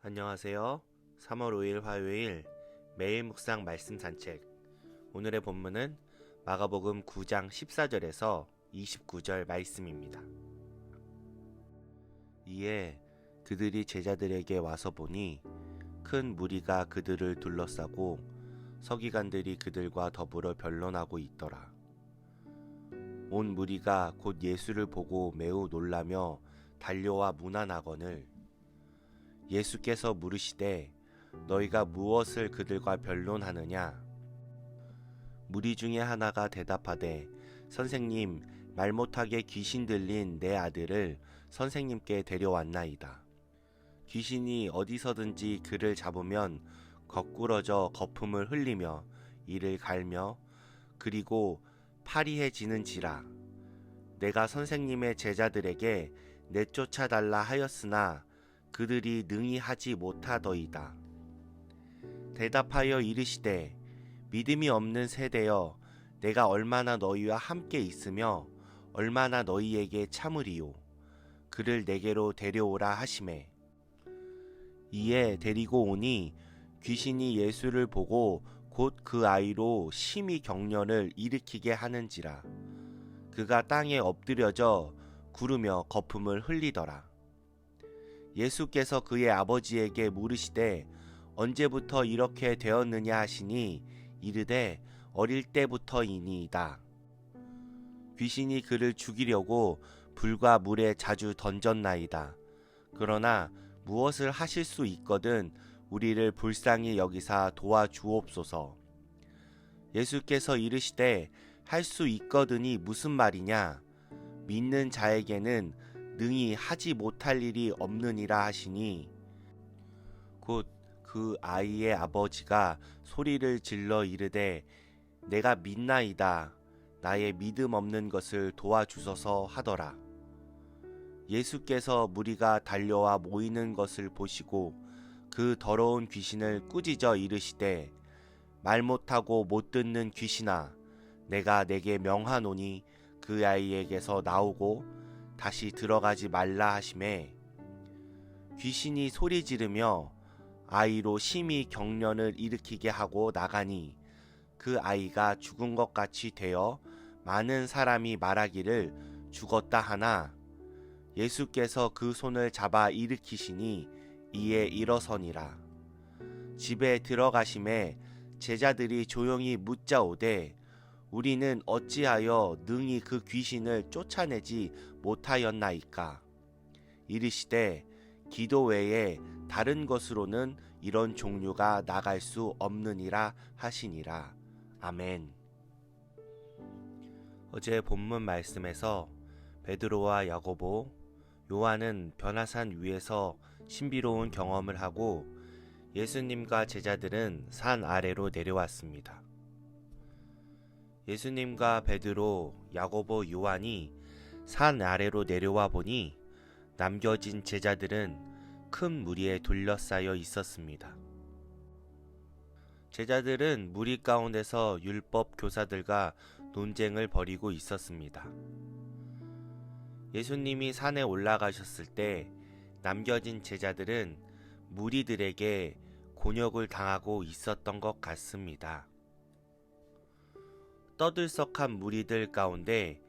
안녕하세요. 3월 5일 화요일 매일 묵상 말씀 산책. 오늘의 본문은 마가복음 9장 14절에서 29절 말씀입니다. 이에 그들이 제자들에게 와서 보니 큰 무리가 그들을 둘러싸고 서기관들이 그들과 더불어 변론하고 있더라. 온 무리가 곧 예수를 보고 매우 놀라며 달려와 문안하거늘 예수께서 물으시되 너희가 무엇을 그들과 변론하느냐? 무리 중에 하나가 대답하되 선생님, 말 못하게 귀신 들린 내 아들을 선생님께 데려왔나이다. 귀신이 어디서든지 그를 잡으면 거꾸러져 거품을 흘리며 이를 갈며 그리고 파리해지는지라. 내가 선생님의 제자들에게 내쫓아달라 하였으나 그들이 능히 하지 못하더이다. 대답하여 이르시되 믿음이 없는 세대여, 내가 얼마나 너희와 함께 있으며 얼마나 너희에게 참으리요. 그를 내게로 데려오라 하시매. 이에 데리고 오니 귀신이 예수를 보고 곧 그 아이로 심히 경련을 일으키게 하는지라. 그가 땅에 엎드려져 구르며 거품을 흘리더라. 예수께서 그의 아버지에게 물으시되 언제부터 이렇게 되었느냐 하시니 이르되 어릴 때부터이니이다. 귀신이 그를 죽이려고 불과 물에 자주 던졌나이다. 그러나 무엇을 하실 수 있거든 우리를 불쌍히 여기사 도와주옵소서. 예수께서 이르시되 할 수 있거든이 무슨 말이냐? 믿는 자에게는 능히 하지 못할 일이 없느니라 하시니 곧 그 아이의 아버지가 소리를 질러 이르되 내가 믿나이다. 나의 믿음 없는 것을 도와주소서 하더라. 예수께서 무리가 달려와 모이는 것을 보시고 그 더러운 귀신을 꾸짖어 이르시되 말 못하고 못 듣는 귀신아, 내가 내게 명하노니 그 아이에게서 나오고 다시 들어가지 말라 하시매. 귀신이 소리 지르며 아이로 심히 경련을 일으키게 하고 나가니 그 아이가 죽은 것 같이 되어 많은 사람이 말하기를 죽었다 하나 예수께서 그 손을 잡아 일으키시니 이에 일어서니라. 집에 들어가심에 제자들이 조용히 묻자오되 우리는 어찌하여 능히 그 귀신을 쫓아내지 못하였나이까? 이르시되 기도 외에 다른 것으로는 이런 종류가 나갈 수 없느니라 하시니라. 아멘. 어제 본문 말씀에서 베드로와 야고보, 요한은 변화산 위에서 신비로운 경험을 하고 예수님과 제자들은 산 아래로 내려왔습니다. 예수님과 베드로, 야고보, 요한이 산 아래로 내려와 보니 남겨진 제자들은 큰 무리에 둘러싸여 있었습니다. 제자들은 무리 가운데서 율법 교사들과 논쟁을 벌이고 있었습니다. 예수님이 산에 올라가셨을 때 남겨진 제자들은 무리들에게 곤욕을 당하고 있었던 것 같습니다. 떠들썩한 무리들 가운데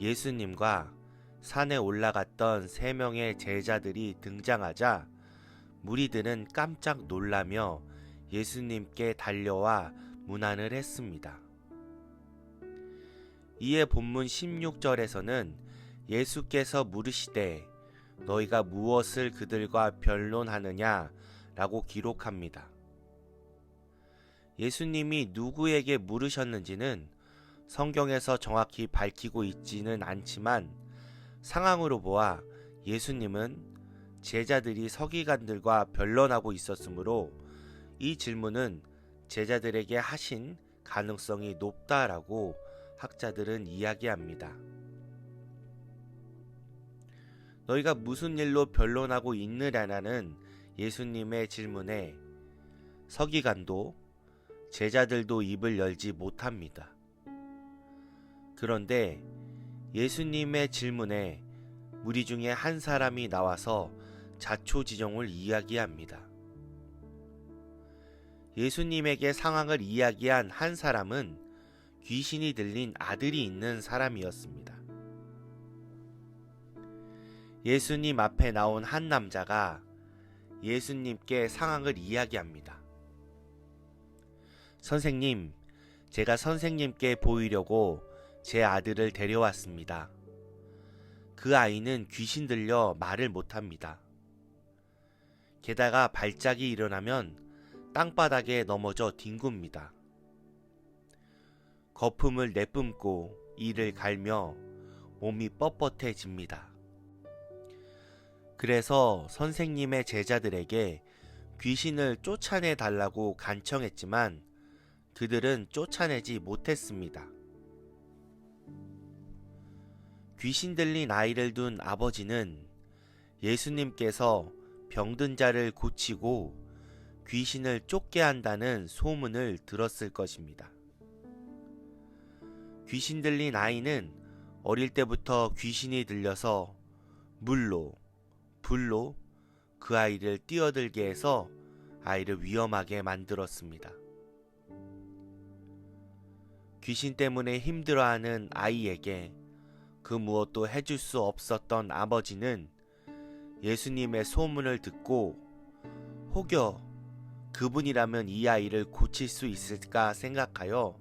예수님과 산에 올라갔던 3명의 제자들이 등장하자 무리들은 깜짝 놀라며 예수님께 달려와 문안을 했습니다. 이에 본문 16절에서는 예수께서 물으시되 너희가 무엇을 그들과 변론하느냐 라고 기록합니다. 예수님이 누구에게 물으셨는지는 성경에서 정확히 밝히고 있지는 않지만 상황으로 보아 예수님은 제자들이 서기관들과 변론하고 있었으므로 이 질문은 제자들에게 하신 가능성이 높다라고 학자들은 이야기합니다. 너희가 무슨 일로 변론하고 있느냐는 예수님의 질문에 서기관도 제자들도 입을 열지 못합니다. 그런데 예수님의 질문에 무리 중에 한 사람이 나와서 자초지종을 이야기합니다. 예수님에게 상황을 이야기한 한 사람은 귀신이 들린 아들이 있는 사람이었습니다. 예수님 앞에 나온 한 남자가 예수님께 상황을 이야기합니다. 선생님, 제가 선생님께 보이려고 제 아들을 데려왔습니다. 그 아이는 귀신 들려 말을 못합니다. 게다가 발작이 일어나면 땅바닥에 넘어져 뒹굽니다. 거품을 내뿜고 이를 갈며 몸이 뻣뻣해집니다. 그래서 선생님의 제자들에게 귀신을 쫓아내 달라고 간청했지만 그들은 쫓아내지 못했습니다. 귀신 들린 아이를 둔 아버지는 예수님께서 병든 자를 고치고 귀신을 쫓게 한다는 소문을 들었을 것입니다. 귀신 들린 아이는 어릴 때부터 귀신이 들려서 물로, 불로 그 아이를 뛰어들게 해서 아이를 위험하게 만들었습니다. 귀신 때문에 힘들어하는 아이에게 그 무엇도 해줄 수 없었던 아버지는 예수님의 소문을 듣고 혹여 그분이라면 이 아이를 고칠 수 있을까 생각하여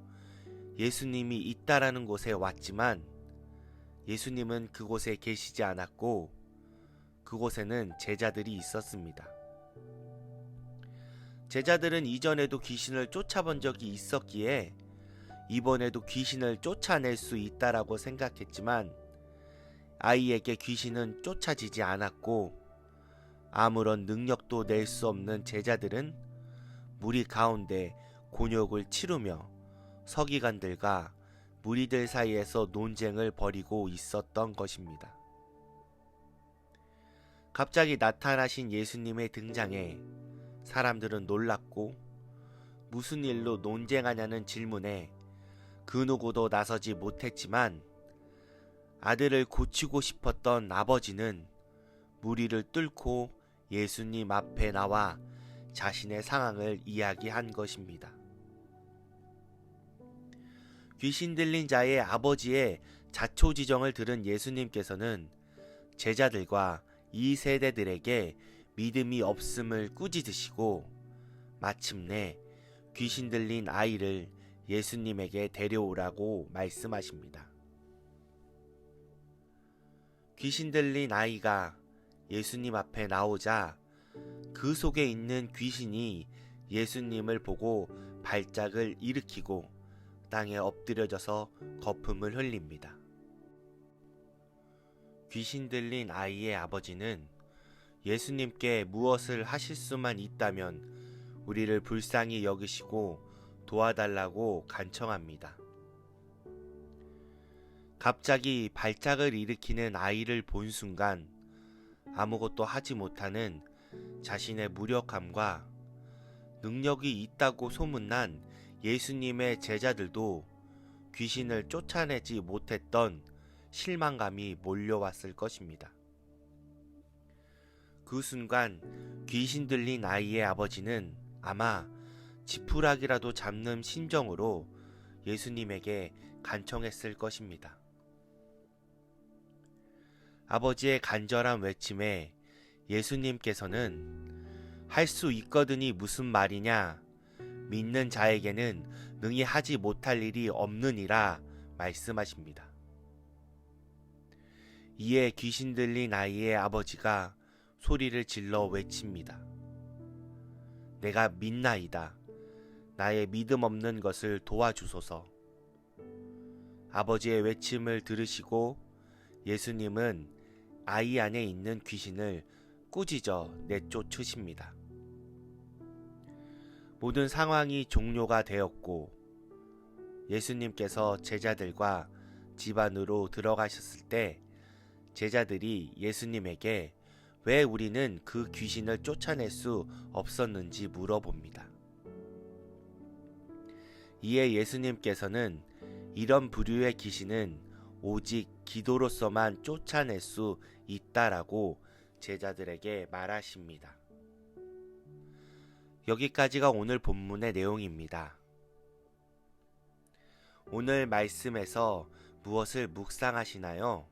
예수님이 있다라는 곳에 왔지만 예수님은 그곳에 계시지 않았고 그곳에는 제자들이 있었습니다. 제자들은 이전에도 귀신을 쫓아본 적이 있었기에 이번에도 귀신을 쫓아낼 수 있다라고 생각했지만 아이에게 귀신은 쫓아지지 않았고 아무런 능력도 낼 수 없는 제자들은 무리 가운데 곤욕을 치르며 서기관들과 무리들 사이에서 논쟁을 벌이고 있었던 것입니다. 갑자기 나타나신 예수님의 등장에 사람들은 놀랐고 무슨 일로 논쟁하냐는 질문에 그 누구도 나서지 못했지만 아들을 고치고 싶었던 아버지는 무리를 뚫고 예수님 앞에 나와 자신의 상황을 이야기한 것입니다. 귀신 들린 자의 아버지의 자초지정을 들은 예수님께서는 제자들과 이 세대들에게 믿음이 없음을 꾸짖으시고 마침내 귀신 들린 아이를 예수님에게 데려오라고 말씀하십니다. 귀신 들린 아이가 예수님 앞에 나오자 그 속에 있는 귀신이 예수님을 보고 발작을 일으키고 땅에 엎드려져서 거품을 흘립니다. 귀신 들린 아이의 아버지는 예수님께 무엇을 하실 수만 있다면 우리를 불쌍히 여기시고 도와달라고 간청합니다. 갑자기 발작을 일으키는 아이를 본 순간 아무것도 하지 못하는 자신의 무력함과 능력이 있다고 소문난 예수님의 제자들도 귀신을 쫓아내지 못했던 실망감이 몰려왔을 것입니다. 그 순간 귀신 들린 아이의 아버지는 아마 지푸라기라도 잡는 심정으로 예수님에게 간청했을 것입니다. 아버지의 간절한 외침에 예수님께서는 할 수 있거든이 무슨 말이냐, 믿는 자에게는 능히 하지 못할 일이 없느니라 말씀하십니다. 이에 귀신 들린 아이의 아버지가 소리를 질러 외칩니다. 내가 믿나이다. 나의 믿음 없는 것을 도와주소서. 아버지의 외침을 들으시고 예수님은 아이 안에 있는 귀신을 꾸짖어 내쫓으십니다. 모든 상황이 종료가 되었고 예수님께서 제자들과 집 안으로 들어가셨을 때 제자들이 예수님에게 왜 우리는 그 귀신을 쫓아낼 수 없었는지 물어봅니다. 이에 예수님께서는 이런 부류의 귀신은 오직 기도로서만 쫓아낼 수 있다라고 제자들에게 말하십니다. 여기까지가 오늘 본문의 내용입니다. 오늘 말씀에서 무엇을 묵상하시나요?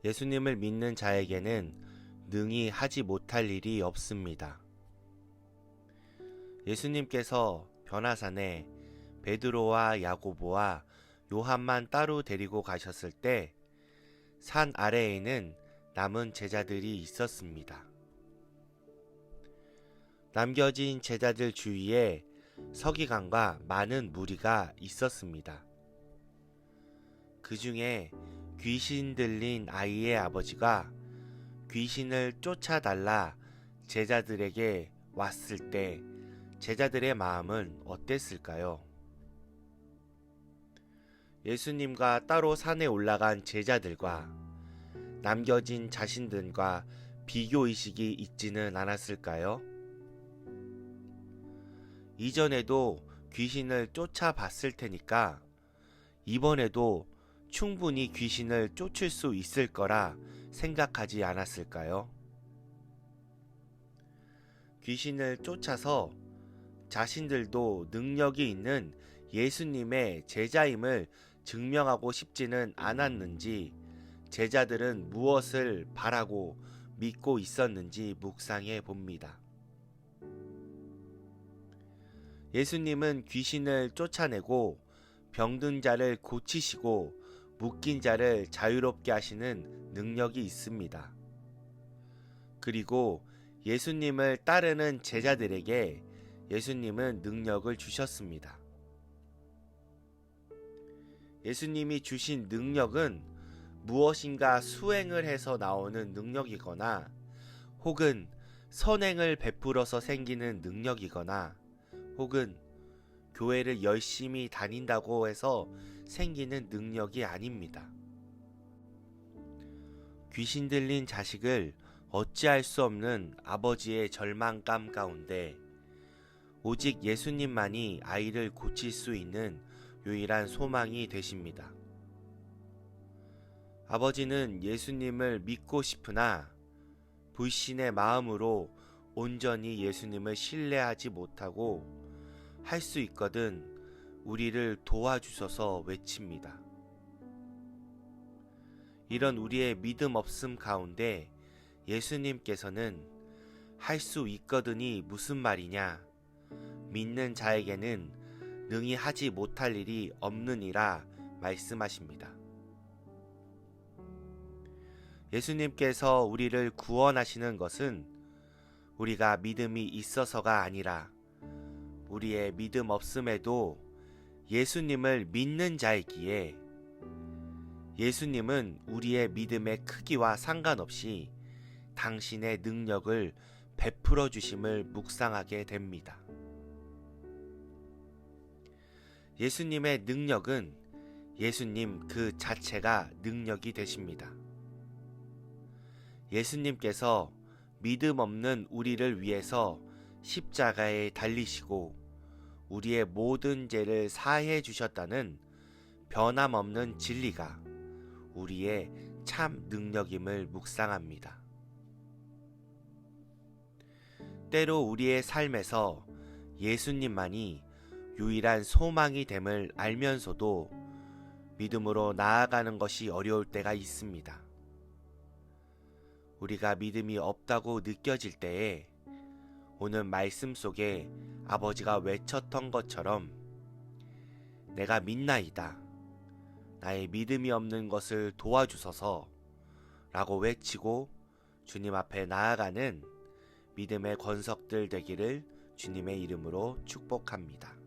예수님을 믿는 자에게는 능히 하지 못할 일이 없습니다. 예수님께서 변화산에 베드로와 야고보와 요한만 따로 데리고 가셨을 때 산 아래에는 남은 제자들이 있었습니다. 남겨진 제자들 주위에 서기관과 많은 무리가 있었습니다. 그 중에 귀신 들린 아이의 아버지가 귀신을 쫓아달라 제자들에게 왔을 때 제자들의 마음은 어땠을까요? 예수님과 따로 산에 올라간 제자들과 남겨진 자신들과 비교의식이 있지는 않았을까요? 이전에도 귀신을 쫓아봤을 테니까 이번에도 충분히 귀신을 쫓을 수 있을 거라 생각하지 않았을까요? 귀신을 쫓아서 자신들도 능력이 있는 예수님의 제자임을 증명하고 싶지는 않았는지 제자들은 무엇을 바라고 믿고 있었는지 묵상해 봅니다. 예수님은 귀신을 쫓아내고 병든 자를 고치시고 묶인 자를 자유롭게 하시는 능력이 있습니다. 그리고 예수님을 따르는 제자들에게 예수님은 능력을 주셨습니다. 예수님이 주신 능력은 무엇인가 수행을 해서 나오는 능력이거나 혹은 선행을 베풀어서 생기는 능력이거나 혹은 교회를 열심히 다닌다고 해서 생기는 능력이 아닙니다. 귀신 들린 자식을 어찌할 수 없는 아버지의 절망감 가운데 오직 예수님만이 아이를 고칠 수 있는 유일한 소망이 되십니다. 아버지는 예수님을 믿고 싶으나 불신의 마음으로 온전히 예수님을 신뢰하지 못하고 할 수 있거든 우리를 도와주셔서 외칩니다. 이런 우리의 믿음 없음 가운데 예수님께서는 할 수 있거든이 무슨 말이냐? 믿는 자에게는 능히 하지 못할 일이 없느니라 말씀하십니다. 예수님께서 우리를 구원하시는 것은 우리가 믿음이 있어서가 아니라 우리의 믿음 없음에도 예수님을 믿는 자이기에 예수님은 우리의 믿음의 크기와 상관없이 당신의 능력을 베풀어 주심을 묵상하게 됩니다. 예수님의 능력은 예수님 그 자체가 능력이 되십니다. 예수님께서 믿음 없는 우리를 위해서 십자가에 달리시고 우리의 모든 죄를 사해 주셨다는 변함없는 진리가 우리의 참 능력임을 묵상합니다. 때로 우리의 삶에서 예수님만이 유일한 소망이 됨을 알면서도 믿음으로 나아가는 것이 어려울 때가 있습니다. 우리가 믿음이 없다고 느껴질 때에 오늘 말씀 속에 아버지가 외쳤던 것처럼 내가 믿나이다. 나의 믿음이 없는 것을 도와주소서 라고 외치고 주님 앞에 나아가는 믿음의 권석들 되기를 주님의 이름으로 축복합니다.